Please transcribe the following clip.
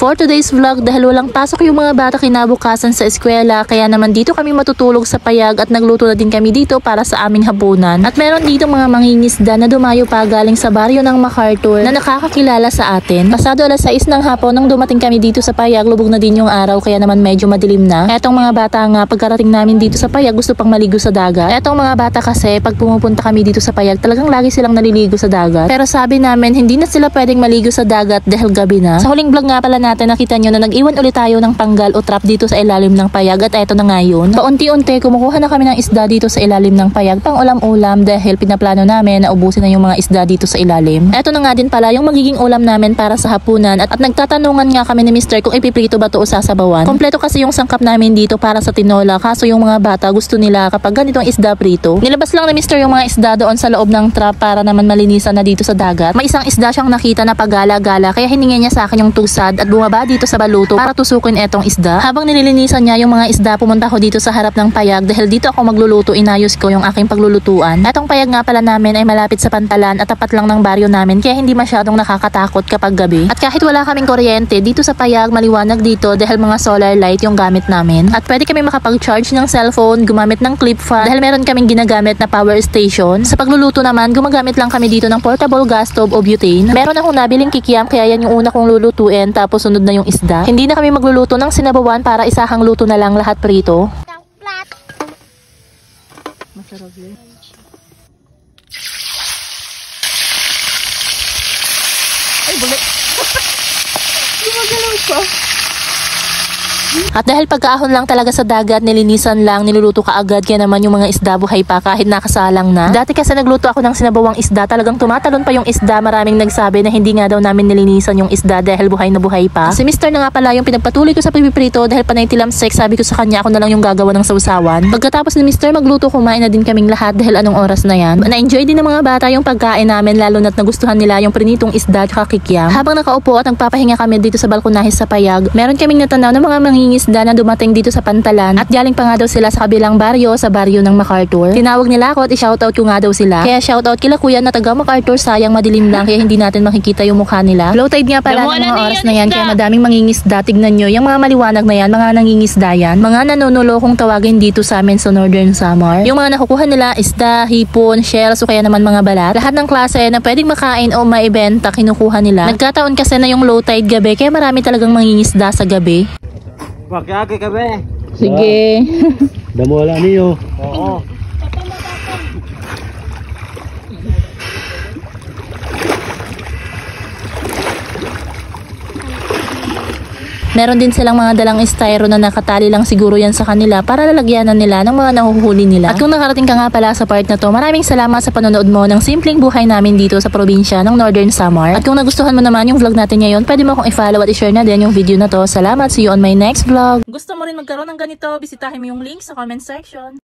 for today's vlog, dahil walang pasok yung mga bata kinabukasan sa eskwela, kaya naman dito kami matutulog sa payag at nagluto na din kami dito para sa aming hapunan. At meron dito mga mangingisda na dumayo pa galing sa baryo ng MacArthur na nakakakilala sa atin. Pasado alas 6 ng hapon nang dumating kami dito sa payag, lubog na din yung araw kaya naman medyo madilim na. Etong mga bata nga, pagkarating namin dito sa payag, gusto pang maligo sa dagat. Etong mga bata kasi, pag pumupunta kami dito sa payag, talagang lagi silang naliligo sa dagat. Pero sabi namin, hindi na sila pwedeng maligo sa dagat dahil gabi na. Sa huling vlog nga pala natin, nakita nyo na nag-iwan ulit tayo ng panggal o trap dito sa ilalim ng payag at eto na nga yun. Paunti-unti, kumukuha na kami ng isda dito sa ilalim ng payag pang ulam-ulam dahil pinaplano namin na ubusin na yung mga isda dito sa ilalim. Eto na nga din pala yung magiging ulam namin para sa hapunan at nagtatanungan nga kami ni Mr. kung ipiprito ba to o sasabawan. Kompleto kasi yung sangkap namin dito para sa tinola, kaso yung mga bata gusto nila kapag ganitong isda prito. Nilabas lang ni Mr. yung mga isda doon sa loob ng trap para naman malinisan na dito sa dagat. May isang isda siyang nakita na pagala-gala kaya hiningi niya sa akin yung tusad at bumaba dito sa baluto para tusukin etong isda. Habang nililinisan niya yung mga isda, pumunta ko dito sa harap ng payag dahil dito ako magluluto, inayos ko yung aking paglulutuan. Etong payag nga pala namin ay malapit sa pantalan at tapat lang ng baryo namin kaya hindi masyadong nakakatakot kapag gabi. At kahit wala kaming kuryente, dito sa payag maliwanag dito dahil mga solar light yung gamit namin. At pwede kami makapag-charge ng cellphone, gumamit ng clip fan dahil meron kaming ginagamit na power station. Sa pagluluto naman, gumagamit lang kami dito ng portable gas stove o butane. Meron akong nabiling kikiam kaya yan yung una kong lulutuin tapos sunod na yung isda. Hindi na kami magluluto ng sinabawan para isahang luto na lang lahat prito. Masarap yun. Ay, bulit. Gumagalaw pa. At dahil pagkaahon lang talaga sa dagat, nilinisan lang, niluluto ka agad kaya naman yung mga isda buhay pa kahit nakasalang na. Dati kasi nagluto ako ng sinabawang isda, talagang tumatalon pa yung isda. Maraming nagsabi na hindi nga daw namin nilinisan yung isda dahil buhay na buhay pa. Si Mr. na nga pala yung pinagpatuloy ko sa pipiprito dahil panay tilamsek, sabi ko sa kanya ako na lang yung gagawa ng sausawan. Pagkatapos ni Mr. magluto, kumain na din kaming lahat dahil anong oras na yan. Na-enjoy din ng mga bata yung pagkain namin lalo na't nagustuhan nila yung prinitong isda at kikiam. Habang nakaupo at nagpapahinga kami dito sa balkonahe sa payag, meron kaming natanaw ng mga mangingisda na dumating dito sa pantalan at galing pa nga daw sila sa kabilang baryo, sa baryo ng MacArthur. Tinawag nila ako at i-shoutout ko nga daw sila. Kaya shoutout kila kuya na taga MacArthur, sayang madilim lang kaya hindi natin makikita yung mukha nila. Low tide nga pala ng mga oras na yan kaya madaming mangingisda. Tignan nyo, yung mga maliwanag na yan, mga nangingisda yan. Mga nanunulo kung tawagin dito sa amin sa Northern Samar. Yung mga nakukuha nila, isda, hipon, shells o kaya naman mga balat. Lahat ng klase na pwedeng makain o maibenta, kinukuha nila. Nagkataon kasi na yung low tide gabi kaya marami talagang mangingisda sa gabi. Pagkaki kami. Sige. Damo wala niyo. Oo. Meron din silang mga dalang styro na nakatali lang siguro yan sa kanila para lalagyanan nila ng mga nahuhuli nila. At kung nakarating ka nga pala sa part na to, maraming salamat sa panonood mo ng simpleng buhay namin dito sa probinsya ng Northern Samar. At kung nagustuhan mo naman yung vlog natin ngayon, pwede mo akong i-follow at i-share na din yung video na to. Salamat, see you on my next vlog. Gusto mo rin magkaroon ng ganito, bisitahin mo yung link sa comment section.